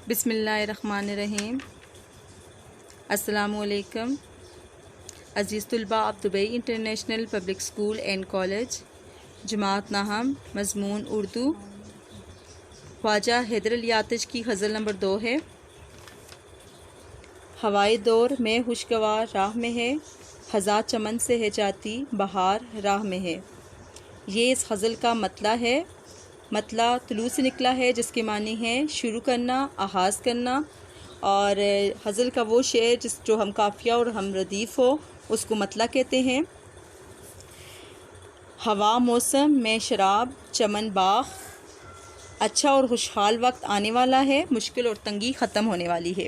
بسم اللہ الرحمن الرحیم۔ السلام علیکم عزیز طلباء of Dubai international public school and college, جماعت ناہم، مضمون اردو۔ خواجہ حیدر علی آتش کی غزل نمبر 2 ہے۔ ہوائے دور میں خوشگوار راہ میں ہے، خزاں چمن سے ہے جاتی بہار راہ میں ہے۔ یہ اس غزل کا مطلع ہے۔ مطلع طلوع سے نکلا ہے، جس کے معنی ہے شروع کرنا، آغاز کرنا، اور غزل کا وہ شعر جو ہم قافیہ اور ہم ردیف ہو اس کو مطلع کہتے ہیں۔ ہوا موسم میں شراب چمن باغ، اچھا اور خوشحال وقت آنے والا ہے، مشکل اور تنگی ختم ہونے والی ہے۔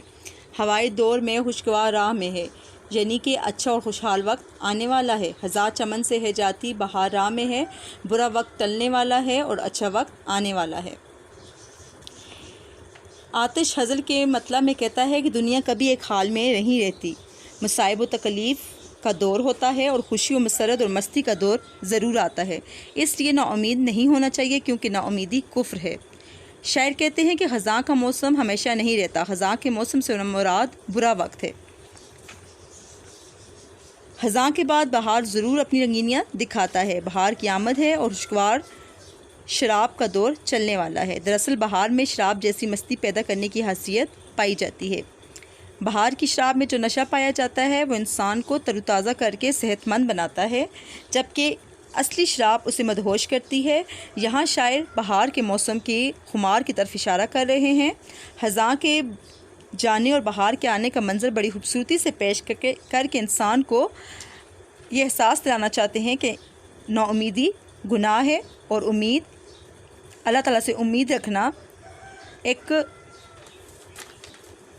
ہوائے دور میں خوشگوار راہ میں ہے، یعنی کہ اچھا اور خوشحال وقت آنے والا ہے۔ خزاں چمن سے ہے جاتی بہار راہ میں ہے، برا وقت ٹلنے والا ہے اور اچھا وقت آنے والا ہے۔ آتش غزل کے مطلب میں کہتا ہے کہ دنیا کبھی ایک حال میں نہیں رہتی، مصائب و تکلیف کا دور ہوتا ہے اور خوشی و مسرت اور مستی کا دور ضرور آتا ہے، اس لیے نا امید نہیں ہونا چاہیے، کیونکہ نا امیدی کفر ہے۔ شاعر کہتے ہیں کہ خزاں کا موسم ہمیشہ نہیں رہتا، خزاں کے موسم سے مراد برا وقت ہے۔ خزاں کے بعد بہار ضرور اپنی رنگینیاں دکھاتا ہے، بہار کی آمد ہے اور خوشگوار شراب کا دور چلنے والا ہے۔ دراصل بہار میں شراب جیسی مستی پیدا کرنے کی حیثیت پائی جاتی ہے۔ بہار کی شراب میں جو نشہ پایا جاتا ہے وہ انسان کو تر و تازہ کر کے صحت مند بناتا ہے، جبکہ اصلی شراب اسے مدہوش کرتی ہے۔ یہاں شاعر بہار کے موسم کی خمار کی طرف اشارہ کر رہے ہیں۔ خزاں کے جانے اور بہار کے آنے کا منظر بڑی خوبصورتی سے پیش کر کے انسان کو یہ احساس دلانا چاہتے ہیں کہ نا امیدی گناہ ہے، اور امید اللہ تعالیٰ سے امید رکھنا ایک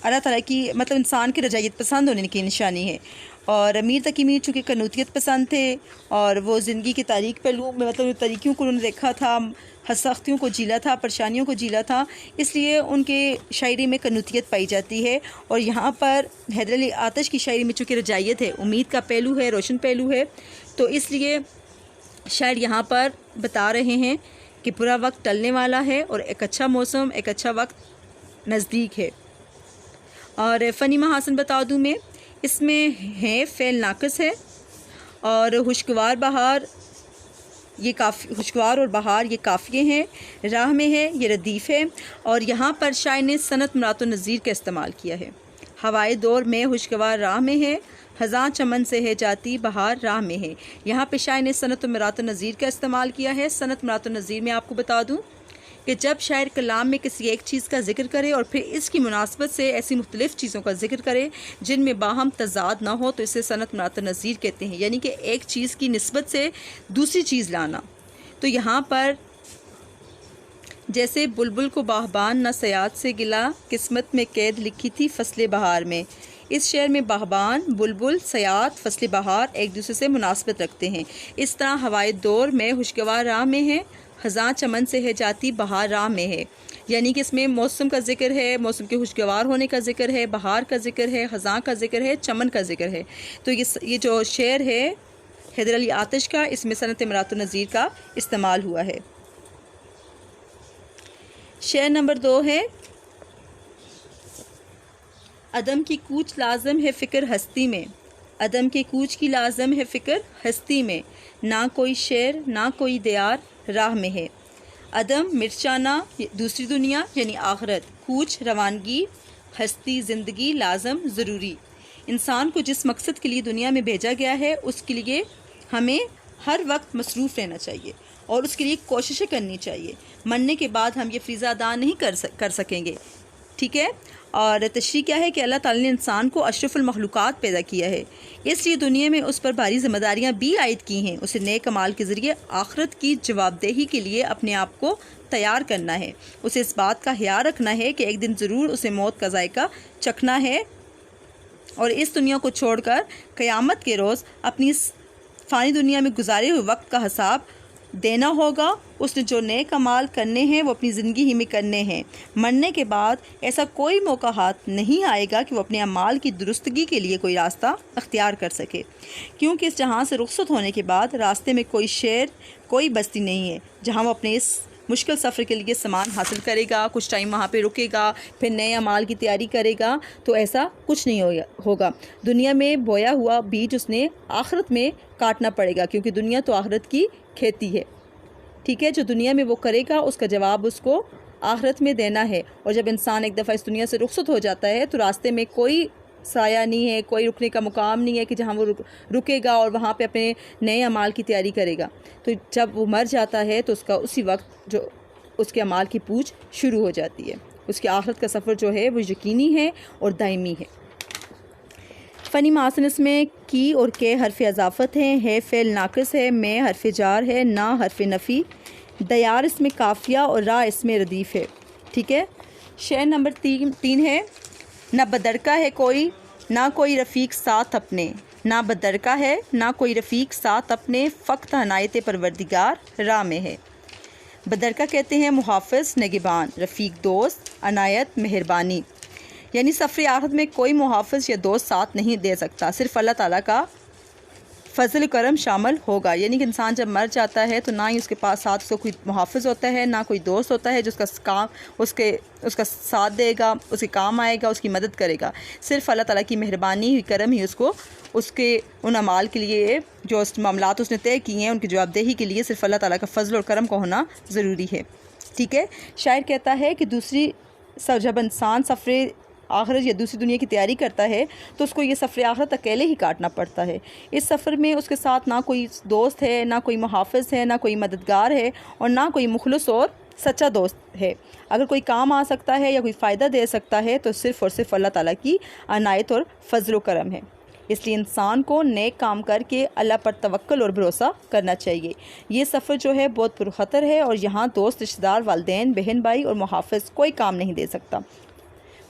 اللہ تعالیٰ کی انسان کی رجائیت پسند ہونے کی نشانی ہے۔ اور میر تقی میر چونکہ قنوتیت پسند تھے، اور وہ زندگی کی تاریک پہلوؤں میں تاریکیوں کو انہوں نے دیکھا تھا، سختیوں کو جیلا تھا، پریشانیوں کو جیلا تھا، اس لیے ان کے شاعری میں قنوتیت پائی جاتی ہے۔ اور یہاں پر حیدر علی آتش کی شاعری میں چونکہ رجائیت ہے، امید کا پہلو ہے، روشن پہلو ہے، تو اس لیے شاعر یہاں پر بتا رہے ہیں کہ برا وقت ٹلنے والا ہے اور ایک اچھا موسم، ایک اچھا وقت نزدیک ہے۔ اور فنی محاسن بتا دوں میں، اس میں ہے فعل ناقص ہے، اور خوشگوار اور بہار یہ کافیے ہیں، راہ میں ہے یہ ردیف ہے، اور یہاں پر شاعر نے صنعت مرات و نظیر کا استعمال کیا ہے۔ ہوائے دور میں خوشگوار راہ میں ہے، خزاں چمن سے ہے جاتی بہار راہ میں ہے۔ یہاں پہ شاعر نے صنعت مرات و نظیر کا استعمال کیا ہے۔ صنعت مرات و نظیر میں آپ کو بتا دوں کہ جب شاعر کلام میں کسی ایک چیز کا ذکر کرے اور پھر اس کی مناسبت سے ایسی مختلف چیزوں کا ذکر کرے جن میں باہم تضاد نہ ہو، تو اسے صنعت مرات و نظیر کہتے ہیں، یعنی کہ ایک چیز کی نسبت سے دوسری چیز لانا۔ تو یہاں پر جیسے بلبل کو باغبان نہ صیاد سے گلا، قسمت میں قید لکھی تھی فصل بہار میں۔ اس شعر میں باغبان، بلبل، صیاد، فصل بہار ایک دوسرے سے مناسبت رکھتے ہیں۔ اس طرح ہوائے دور میں خوشگوار راہ میں ہے، خزاں چمن سے ہے جاتی بہار راہ میں ہے، یعنی کہ اس میں موسم کا ذکر ہے، موسم کے خوشگوار ہونے کا ذکر ہے، بہار کا ذکر ہے، خزاں کا ذکر ہے، چمن کا ذکر ہے۔ تو یہ جو شعر ہے حیدر علی آتش کا، اس میں صنعت مرات و نظیر کا استعمال ہوا ہے۔ شعر نمبر 2 ہے، عدم کی کوچ لازم ہے فکر ہستی میں، عدم کے کوچ کی لازم ہے فکر ہستی میں، نہ کوئی شعر نہ کوئی دیار راہ میں ہے۔ عدم مرچانا دوسری دنیا یعنی آخرت، کوچ روانگی، ہستی زندگی، لازم ضروری۔ انسان کو جس مقصد کے لیے دنیا میں بھیجا گیا ہے اس کے لیے ہمیں ہر وقت مصروف رہنا چاہیے اور اس کے لیے کوششیں کرنی چاہیے۔ مرنے کے بعد ہم یہ فریضہ ادا نہیں کر سکیں گے، ٹھیک ہے؟ اور تشریح کیا ہے کہ اللہ تعالیٰ نے انسان کو اشرف المخلوقات پیدا کیا ہے، اس لیے دنیا میں اس پر بھاری ذمہ داریاں بھی عائد کی ہیں۔ اسے نیک اعمال کے ذریعے آخرت کی جواب دہی کے لیے اپنے آپ کو تیار کرنا ہے۔ اسے اس بات کا خیال رکھنا ہے کہ ایک دن ضرور اسے موت کا ذائقہ چکھنا ہے، اور اس دنیا کو چھوڑ کر قیامت کے روز اپنی فانی دنیا میں گزارے ہوئے وقت کا حساب دینا ہوگا۔ اس نے جو نیک اعمال کرنے ہیں وہ اپنی زندگی ہی میں کرنے ہیں۔ مرنے کے بعد ایسا کوئی موقع ہاتھ نہیں آئے گا کہ وہ اپنے اعمال کی درستگی کے لیے کوئی راستہ اختیار کر سکے، کیونکہ اس جہاں سے رخصت ہونے کے بعد راستے میں کوئی شہر، کوئی بستی نہیں ہے جہاں وہ اپنے اس مشکل سفر کے لیے سامان حاصل کرے گا، کچھ ٹائم وہاں پہ رکے گا، پھر نئے اعمال کی تیاری کرے گا، تو ایسا کچھ نہیں ہوگا۔ دنیا میں بویا ہوا بیج اس نے آخرت میں کاٹنا پڑے گا، کیونکہ دنیا تو آخرت کی کھیتی ہے، ٹھیک ہے۔ جو دنیا میں وہ کرے گا اس کا جواب اس کو آخرت میں دینا ہے۔ اور جب انسان ایک دفعہ اس دنیا سے رخصت ہو جاتا ہے تو راستے میں کوئی سایہ نہیں ہے، کوئی رکنے کا مقام نہیں ہے کہ جہاں وہ رکے گا اور وہاں پہ اپنے نئے اعمال کی تیاری کرے گا۔ تو جب وہ مر جاتا ہے تو اس کا اسی وقت جو اس کے اعمال کی پوچھ شروع ہو جاتی ہے۔ اس کی آخرت کا سفر جو ہے وہ یقینی ہے اور دائمی ہے۔ فنی محاسن اس میں کی اور کے حرف اضافت ہیں، ہے فعل ناقص ہے، میں حرف جار ہے، نا حرف نفی، دیار اس میں قافیہ اور را اس میں ردیف ہے، ٹھیک ہے۔ شعر نمبر 3 ہے، نہ بدرکا ہے کوئی نہ کوئی رفیق ساتھ اپنے، نہ بدرکا ہے نہ کوئی رفیق ساتھ اپنے، فقط عنایت پروردگار راہ میں ہے۔ بدرکا کہتے ہیں محافظ، نگہبان، رفیق دوست، عنایت مہربانی، یعنی سفر آخرت میں کوئی محافظ یا دوست ساتھ نہیں دے سکتا، صرف اللہ تعالیٰ کا فضل و کرم شامل ہوگا۔ یعنی کہ انسان جب مر جاتا ہے تو نہ ہی اس کے پاس ساتھ اس کو کوئی محافظ ہوتا ہے، نہ کوئی دوست ہوتا ہے جو اس کا ساتھ دے گا، اس کے کام آئے گا، اس کی مدد کرے گا۔ صرف اللہ تعالیٰ کی مہربانی ہوئی، کرم ہی اس کے ان اعمال کے لیے جو معاملات اس نے طے کیے ہیں ان کی جواب دہی کے لیے صرف اللہ تعالیٰ کا فضل اور کرم کا ہونا ضروری ہے، ٹھیک ہے۔ شاعر کہتا ہے کہ جب انسان سفر آخرت یا دوسری دنیا کی تیاری کرتا ہے تو اس کو یہ سفر آخرت اکیلے ہی کاٹنا پڑتا ہے۔ اس سفر میں اس کے ساتھ نہ کوئی دوست ہے، نہ کوئی محافظ ہے، نہ کوئی مددگار ہے، اور نہ کوئی مخلص اور سچا دوست ہے۔ اگر کوئی کام آ سکتا ہے یا کوئی فائدہ دے سکتا ہے تو صرف اور صرف اللہ تعالیٰ کی عنایت اور فضل و کرم ہے۔ اس لیے انسان کو نیک کام کر کے اللہ پر توکل اور بھروسہ کرنا چاہیے۔ یہ سفر جو ہے بہت پرخطر ہے اور یہاں دوست، رشتہ دار، والدین، بہن بھائی اور محافظ کوئی کام نہیں دے سکتا۔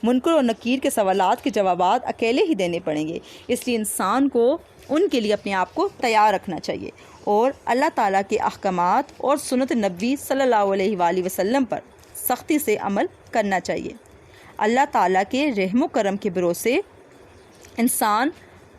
منکر اور نکیر کے سوالات کے جوابات اکیلے ہی دینے پڑیں گے، اس لیے انسان کو ان کے لیے اپنے آپ کو تیار رکھنا چاہیے اور اللہ تعالیٰ کے احکامات اور سنت نبی صلی اللہ علیہ وآلہ وسلم پر سختی سے عمل کرنا چاہیے۔ اللہ تعالیٰ کے رحم و کرم کے بھروسے انسان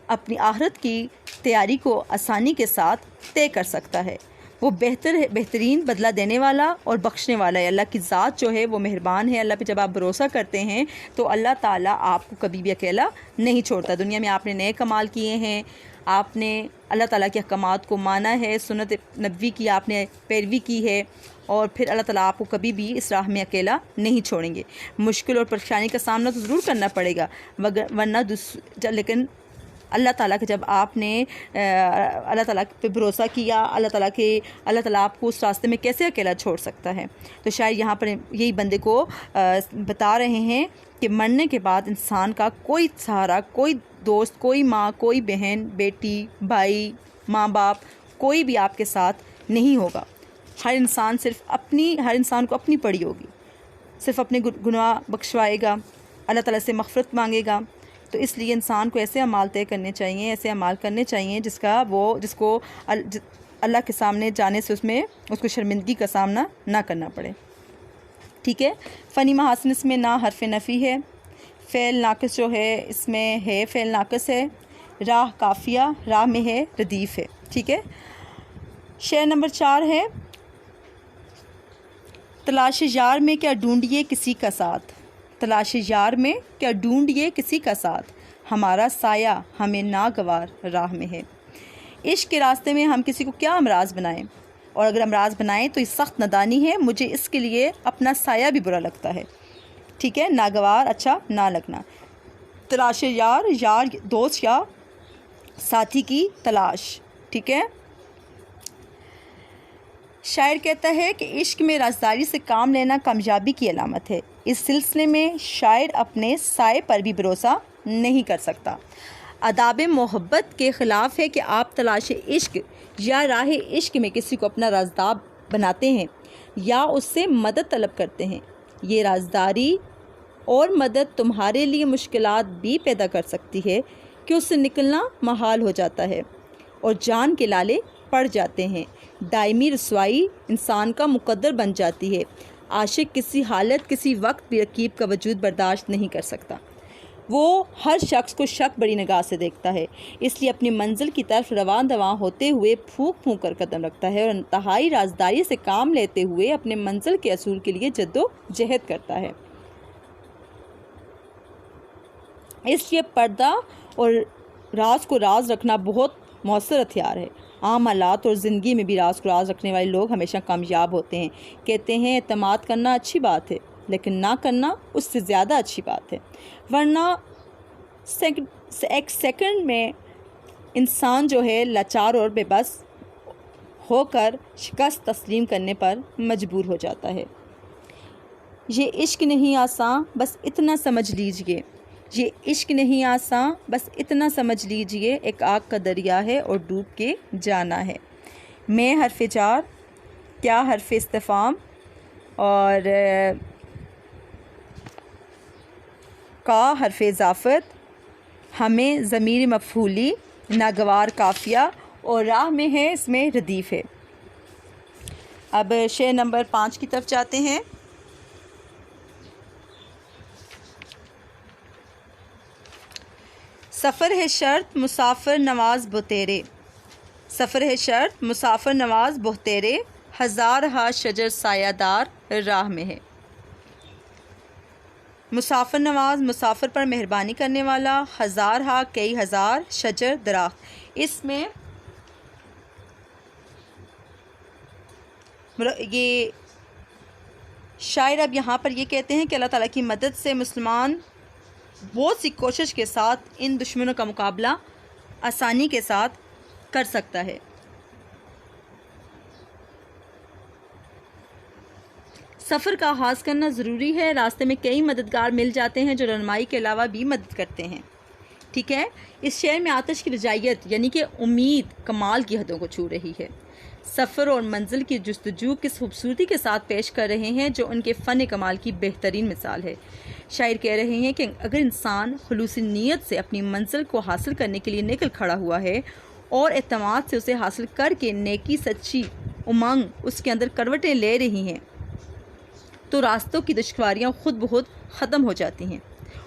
اپنی آخرت کی تیاری کو آسانی کے ساتھ طے کر سکتا ہے۔ وہ بہترین بدلہ دینے والا اور بخشنے والا ہے۔ اللہ کی ذات جو ہے وہ مہربان ہے۔ اللہ پہ جب آپ بھروسہ کرتے ہیں تو اللہ تعالیٰ آپ کو کبھی بھی اکیلا نہیں چھوڑتا۔ دنیا میں آپ نے نئے کمال کیے ہیں، آپ نے اللہ تعالیٰ کے احکامات کو مانا ہے، سنت نبوی کی آپ نے پیروی کی ہے، اور پھر اللہ تعالیٰ آپ کو کبھی بھی اس راہ میں اکیلا نہیں چھوڑیں گے۔ مشکل اور پریشانی کا سامنا تو ضرور کرنا پڑے گا، ورنہ لیکن اللہ تعالیٰ کے جب آپ نے اللہ تعالیٰ پہ بھروسہ کیا، اللہ تعالیٰ آپ کو اس راستے میں کیسے اکیلا چھوڑ سکتا ہے؟ تو شاید یہاں پر یہی بندے کو بتا رہے ہیں کہ مرنے کے بعد انسان کا کوئی سہارا، کوئی دوست، کوئی ماں، کوئی بہن، بیٹی، بھائی، ماں باپ، کوئی بھی آپ کے ساتھ نہیں ہوگا۔ ہر انسان کو اپنی پڑی ہوگی، صرف اپنے گناہ بخشوائے گا، اللہ تعالیٰ سے مغفرت مانگے گا۔ تو اس لیے انسان کو ایسے اعمال طے کرنے چاہیے، ایسے اعمال کرنے چاہیے جس کو اللہ کے سامنے جانے سے اس کو شرمندگی کا سامنا نہ کرنا پڑے، ٹھیک ہے۔ فنی محاسن اس میں نا حرف نفی ہے، فعل ناقص جو ہے اس میں ہے فعل ناقص ہے، راہ قافیہ، راہ میں ہے ردیف ہے، ٹھیک ہے۔ شعر نمبر 4 ہے، تلاش یار میں کیا ڈھونڈیے کسی کا ساتھ، تلاش یار میں کیا ڈھونڈیے کسی کا ساتھ، ہمارا سایہ ہمیں ناگوار راہ میں ہے۔ عشق کے راستے میں ہم کسی کو کیا امراض بنائیں، اور اگر امراض بنائیں تو یہ سخت نادانی ہے، مجھے اس کے لیے اپنا سایہ بھی برا لگتا ہے، ٹھیک ہے۔ ناگوار اچھا نہ لگنا، تلاش یار دوست یا ساتھی کی تلاش، ٹھیک ہے۔ شاعر کہتا ہے کہ عشق میں رازداری سے کام لینا کامیابی کی علامت ہے۔ اس سلسلے میں شاعر اپنے سائے پر بھی بھروسہ نہیں کر سکتا۔ آداب محبت کے خلاف ہے کہ آپ تلاش عشق یا راہ عشق میں کسی کو اپنا رازدار بناتے ہیں یا اس سے مدد طلب کرتے ہیں۔ یہ رازداری اور مدد تمہارے لیے مشکلات بھی پیدا کر سکتی ہے کہ اس سے نکلنا محال ہو جاتا ہے اور جان کے لالے پڑ جاتے ہیں۔ دائمی رسوائی انسان کا مقدر بن جاتی ہے۔ عاشق کسی حالت، کسی وقت بھی رقیب کا وجود برداشت نہیں کر سکتا۔ وہ ہر شخص کو شک بڑی نگاہ سے دیکھتا ہے، اس لیے اپنی منزل کی طرف رواں دواں ہوتے ہوئے پھونک پھونک کر قدم رکھتا ہے اور انتہائی رازداری سے کام لیتے ہوئے اپنے منزل کے اصول کے لیے جد و جہد کرتا ہے۔ اس لیے پردہ اور راز کو راز رکھنا بہت مؤثر ہتھیار ہے۔ عام حالات اور زندگی میں بھی راز کو راز رکھنے والے لوگ ہمیشہ کامیاب ہوتے ہیں۔ کہتے ہیں اعتماد کرنا اچھی بات ہے لیکن نہ کرنا اس سے زیادہ اچھی بات ہے، ورنہ ایک سیکنڈ میں انسان جو ہے لاچار اور بے بس ہو کر شکست تسلیم کرنے پر مجبور ہو جاتا ہے۔ یہ عشق نہیں آساں بس اتنا سمجھ لیجئے، یہ عشق نہیں آساں بس اتنا سمجھ لیجئے، ایک آگ کا دریا ہے اور ڈوب کے جانا ہے۔ میں حرف جار، کیا حرف استفہام اور کا حرف اضافت، ہمیں ضمیر مفعولی، ناگوار قافیہ اور راہ میں ہے، اس میں ردیف ہے۔ اب شعر نمبر 5 کی طرف جاتے ہیں۔ سفر ہے شرط مسافر نواز بتیرے، سفر ہے شرط مسافر نواز بہتیرے، ہزار ہا شجر سایہ دار راہ میں ہے۔ مسافر نواز، مسافر پر مہربانی کرنے والا، ہزار ہا کئی ہزار، شجر درخت، اس میں یہ شاعر اب یہاں پر یہ کہتے ہیں کہ اللہ تعالیٰ کی مدد سے مسلمان بہت سی کوشش کے ساتھ ان دشمنوں کا مقابلہ آسانی کے ساتھ کر سکتا ہے۔ سفر کا آغاز کرنا ضروری ہے، راستے میں کئی مددگار مل جاتے ہیں جو رہنمائی کے علاوہ بھی مدد کرتے ہیں۔ ٹھیک ہے، اس شعر میں آتش کی رجائیت یعنی کہ امید کمال کی حدوں کو چھو رہی ہے۔ سفر اور منزل کی جستجو کس خوبصورتی کے ساتھ پیش کر رہے ہیں جو ان کے فن کمال کی بہترین مثال ہے۔ شاعر کہہ رہے ہیں کہ اگر انسان خلوص نیت سے اپنی منزل کو حاصل کرنے کے لیے نکل کھڑا ہوا ہے اور اعتماد سے اسے حاصل کر کے نیکی، سچی امنگ اس کے اندر کروٹیں لے رہی ہیں، تو راستوں کی دشواریاں خود بخود ختم ہو جاتی ہیں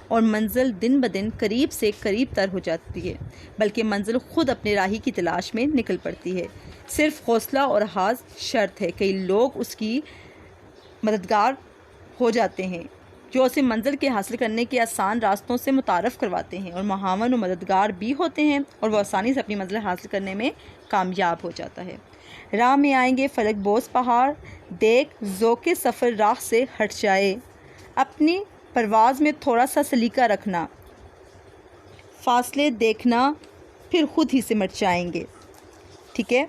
اور منزل دن بدن قریب سے قریب تر ہو جاتی ہے، بلکہ منزل خود اپنے راہی کی تلاش میں نکل پڑتی ہے۔ صرف حوصلہ اور حاض شرط ہے۔ کئی لوگ اس کی مددگار ہو جاتے ہیں جو اسے منزل کے حاصل کرنے کے آسان راستوں سے متعارف کرواتے ہیں اور معاون و مددگار بھی ہوتے ہیں اور وہ آسانی سے اپنی منزل حاصل کرنے میں کامیاب ہو جاتا ہے۔ راہ میں آئیں گے فلک بوز پہاڑ، دیکھ ذوق سفر راہ سے ہٹ جائے، اپنی پرواز میں تھوڑا سا سلیقہ رکھنا، فاصلے دیکھنا پھر خود ہی سمٹ جائیں گے۔ ٹھیک ہے،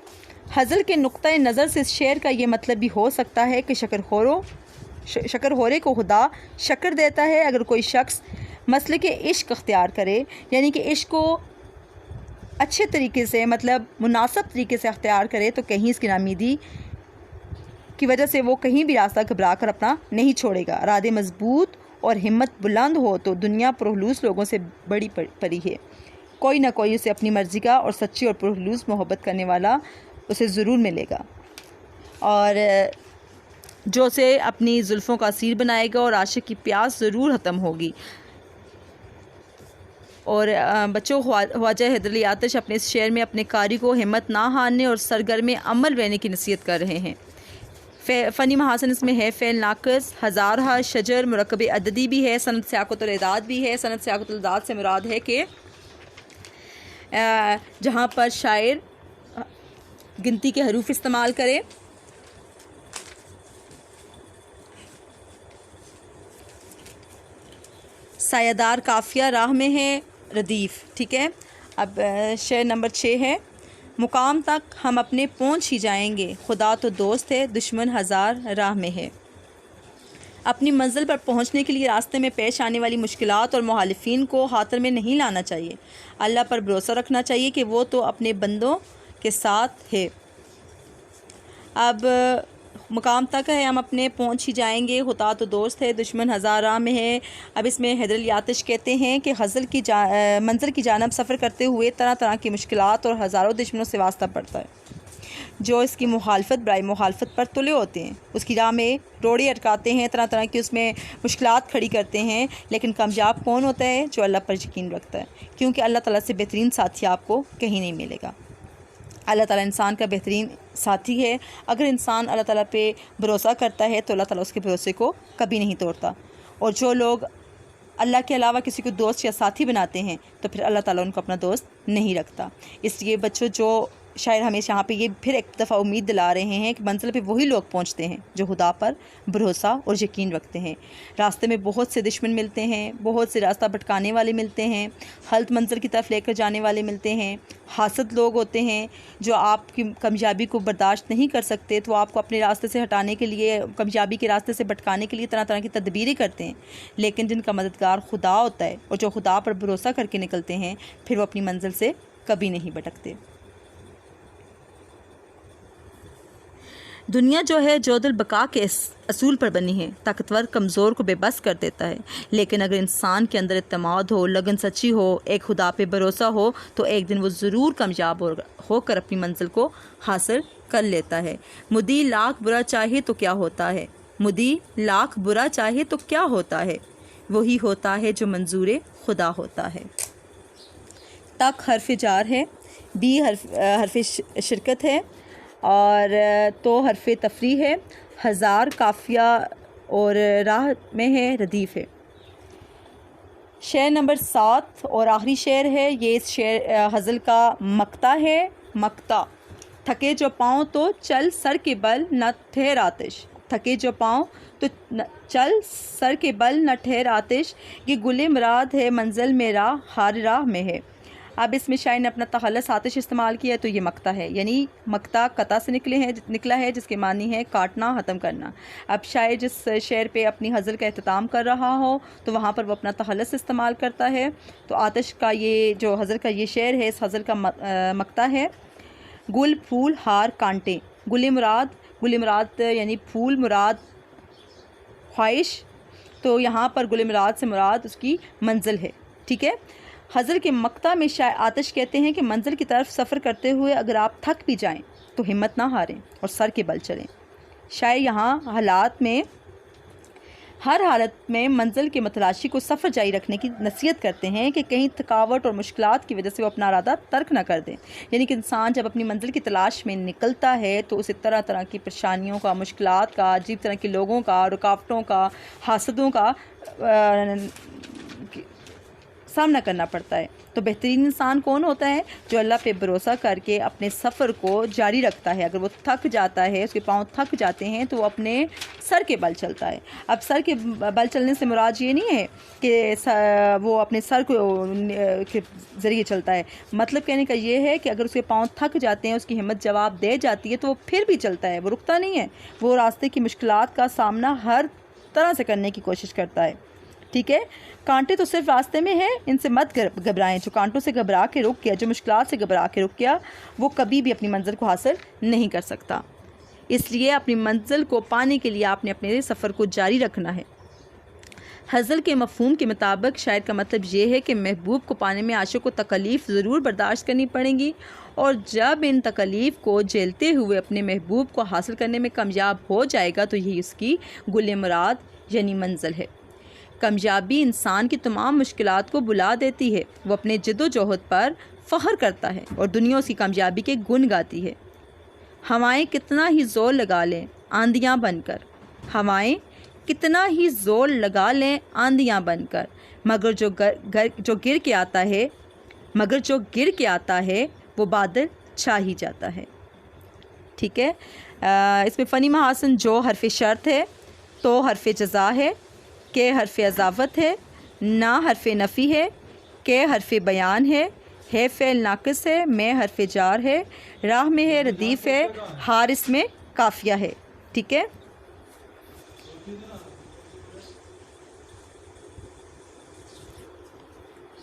غزل کے نقطۂ نظر سے اس شعر کا یہ مطلب بھی ہو سکتا ہے کہ شکر خورے کو خدا شکر دیتا ہے۔ اگر کوئی شخص مسلک عشق اختیار کرے، یعنی کہ عشق کو اچھے طریقے سے مطلب مناسب طریقے سے اختیار کرے، تو کہیں اس کی ناامیدی کی وجہ سے وہ کہیں بھی راستہ گھبرا کر اپنا نہیں چھوڑے گا۔ ارادے مضبوط اور ہمت بلند ہو تو دنیا پرخلوص لوگوں سے بڑی پری ہے، کوئی نہ کوئی اسے اپنی مرضی کا اور سچی اور پرخلوص محبت کرنے والا اسے ضرور ملے گا، اور جو اسے اپنی زلفوں کا اسیر بنائے گا، اور عاشق کی پیاس ضرور ختم ہوگی۔ اور بچوں، خواجہ حیدر علی آتش اپنے اس شعر میں اپنے قاری کو ہمت نہ ہارنے اور سرگرم عمل رہنے کی نصیحت کر رہے ہیں۔ فنی محاسن اس میں ہے فعل ناقص، ہزارہا شجر مرکب عددی بھی ہے، صنعت سیاقت الاعداد بھی ہے۔ صنعت سیاقت الاعداد سے مراد ہے کہ جہاں پر شاعر گنتی کے حروف استعمال کرے۔ سایہ دار قافیہ راہ میں ہے، ردیف۔ ٹھیک ہے، اب شعر نمبر 6 ہے۔ مقام تک ہم اپنے پہنچ ہی جائیں گے، خدا تو دوست ہے، دشمن ہزار راہ میں ہے۔ اپنی منزل پر پہنچنے کے لیے راستے میں پیش آنے والی مشکلات اور مخالفین کو خاطر میں نہیں لانا چاہیے۔ اللہ پر بھروسہ رکھنا چاہیے کہ وہ تو اپنے بندوں کے ساتھ ہے۔ اب مقام تک ہے ہم اپنے پہنچ ہی جائیں گے، خدا تو دوست ہے، دشمن ہزار راہ میں ہے۔ اب اس میں حیدر علی آتش کہتے ہیں کہ غزل کی منزل کی جانب سفر کرتے ہوئے طرح طرح کی مشکلات اور ہزاروں دشمنوں سے واسطہ پڑتا ہے۔ جو اس کی مخالفت برائے مخالفت پر تلے ہوتے ہیں، اس کی راہ میں روڑے اٹکاتے ہیں، طرح طرح کی اس میں مشکلات کھڑی کرتے ہیں، لیکن کامیاب کون ہوتا ہے؟ جو اللہ پر یقین رکھتا ہے، کیونکہ اللہ تعالیٰ سے بہترین ساتھی آپ کو کہیں نہیں ملے گا۔ اللہ تعالیٰ انسان کا بہترین ساتھی ہے۔ اگر انسان اللہ تعالیٰ پہ بھروسہ کرتا ہے تو اللہ تعالیٰ اس کے بھروسے کو کبھی نہیں توڑتا، اور جو لوگ اللہ کے علاوہ کسی کو دوست یا ساتھی بناتے ہیں تو پھر اللہ تعالیٰ ان کو اپنا دوست نہیں رکھتا۔ اس لیے بچوں، جو شاعر ہمیشہ یہاں پہ یہ پھر ایک دفعہ امید دلا رہے ہیں کہ منزل پہ وہی لوگ پہنچتے ہیں جو خدا پر بھروسہ اور یقین رکھتے ہیں۔ راستے میں بہت سے دشمن ملتے ہیں، بہت سے راستہ بھٹکانے والے ملتے ہیں، غلط منزل کی طرف لے کر جانے والے ملتے ہیں، حاسد لوگ ہوتے ہیں جو آپ کی کامیابی کو برداشت نہیں کر سکتے، تو آپ کو اپنے راستے سے ہٹانے کے لیے، کامیابی کے راستے سے بھٹکانے کے لیے طرح طرح کی تدبیریں کرتے ہیں، لیکن جن کا مددگار خدا ہوتا ہے اور جو خدا پر بھروسہ کر کے نکلتے ہیں، پھر وہ اپنی منزل سے کبھی نہیں بھٹکتے۔ دنیا جو ہے جود البقاء کے اصول پر بنی ہے، طاقتور کمزور کو بے بس کر دیتا ہے، لیکن اگر انسان کے اندر اعتماد ہو، لگن سچی ہو، ایک خدا پہ بھروسہ ہو، تو ایک دن وہ ضرور کامیاب ہو کر اپنی منزل کو حاصل کر لیتا ہے۔ مدی لاکھ برا چاہے تو کیا ہوتا ہے؟ مدی لاکھ برا چاہے تو کیا ہوتا ہے؟ وہی ہوتا ہے جو منظور خدا ہوتا ہے۔ تک حرف جار ہے، بی حرف شرکت ہے، اور تو حرف تفریح ہے، ہزار قافیہ اور راہ میں ہے، ردیف ہے۔ شعر نمبر 7 اور آخری شعر ہے، یہ اس شعر غزل کا مقطع ہے۔ مقطع: تھکے جو پاؤں تو چل سر کے بل نہ ٹھہر آتش، تھکے جو پاؤں تو چل سر کے بل نہ ٹھہر آتش، یہ گل مراد ہے منزل میرا ہر راہ میں ہے۔ اب اس میں شاعر نے اپنا تخلص آتش استعمال کیا ہے، تو یہ مقطع ہے، یعنی مقطع قطع سے نکلا ہے، جس کے معنی ہے کاٹنا، ختم کرنا۔ اب شاعر جس شعر پہ اپنی غزل کا اختتام کر رہا ہو تو وہاں پر وہ اپنا تخلص استعمال کرتا ہے۔ تو آتش کا یہ جو غزل کا یہ شعر ہے، اس غزل کا مقطع ہے: گل پھول ہار کانٹے، گل مراد یعنی پھول مراد خواہش، تو یہاں پر گل مراد سے مراد اس کی منزل ہے، ٹھیک ہے۔ غزل کے مقطع میں شاعر آتش کہتے ہیں کہ منزل کی طرف سفر کرتے ہوئے اگر آپ تھک بھی جائیں تو ہمت نہ ہاریں اور سر کے بل چلیں۔ شاعر یہاں ہر حالت میں منزل کے متلاشی کو سفر جاری رکھنے کی نصیحت کرتے ہیں کہ کہیں تھکاوٹ اور مشکلات کی وجہ سے وہ اپنا ارادہ ترک نہ کر دیں، یعنی کہ انسان جب اپنی منزل کی تلاش میں نکلتا ہے تو اسے طرح طرح کی پریشانیوں کا، مشکلات کا، عجیب طرح کے لوگوں کا، رکاوٹوں کا، حاسدوں کا سامنا کرنا پڑتا ہے۔ تو بہترین انسان کون ہوتا ہے؟ جو اللہ پہ بھروسہ کر کے اپنے سفر کو جاری رکھتا ہے۔ اگر وہ تھک جاتا ہے، اس کے پاؤں تھک جاتے ہیں، تو وہ اپنے سر کے بل چلتا ہے۔ اب سر کے بل چلنے سے مراد یہ نہیں ہے کہ وہ اپنے سر کے ذریعے چلتا ہے، مطلب کہنے کا یہ ہے کہ اگر اس کے پاؤں تھک جاتے ہیں، اس کی ہمت جواب دے جاتی ہے، تو وہ پھر بھی چلتا ہے، وہ رکتا نہیں ہے، وہ راستے کی مشکلات کا سامنا ہر طرح سے کرنے کی کوشش کرتا ہے، ٹھیک ہے۔ کانٹے تو صرف راستے میں ہیں، ان سے مت گھبرائیں۔ جو کانٹوں سے گھبرا کے رک گیا، جو مشکلات سے گھبرا کے رک گیا، وہ کبھی بھی اپنی منزل کو حاصل نہیں کر سکتا۔ اس لیے اپنی منزل کو پانے کے لیے آپ نے اپنے سفر کو جاری رکھنا ہے۔ غزل کے مفہوم کے مطابق شاعر کا مطلب یہ ہے کہ محبوب کو پانے میں عاشق کو تکلیف ضرور برداشت کرنی پڑیں گی، اور جب ان تکلیف کو جھیلتے ہوئے اپنے محبوب کو حاصل کرنے میں کامیاب ہو جائے گا تو یہی اس کی گل مراد یعنی منزل ہے۔ کامیابی انسان کی تمام مشکلات کو بلا دیتی ہے، وہ اپنے جد و جہد پر فخر کرتا ہے اور دنیا اس کی کامیابی کے گن گاتی ہے۔ ہوائیں کتنا ہی زور لگا لیں آندیاں بن کر، ہوائیں کتنا ہی زور لگا لیں آندیاں بن کر، مگر جو گر کے آتا ہے وہ بادل چھا ہی جاتا ہے، ٹھیک ہے۔ اس میں فنی محاسن: جو حرف شرط ہے، تو حرف جزا ہے، کہ حرف اضافت ہے، نہ حرف نفی ہے، کہ حرف بیان ہے فعل ناقص ہے، میں حرف جار ہے، راہ میں ہے ردیف ہے، ہار اس میں قافیہ ہے، ٹھیک ہے۔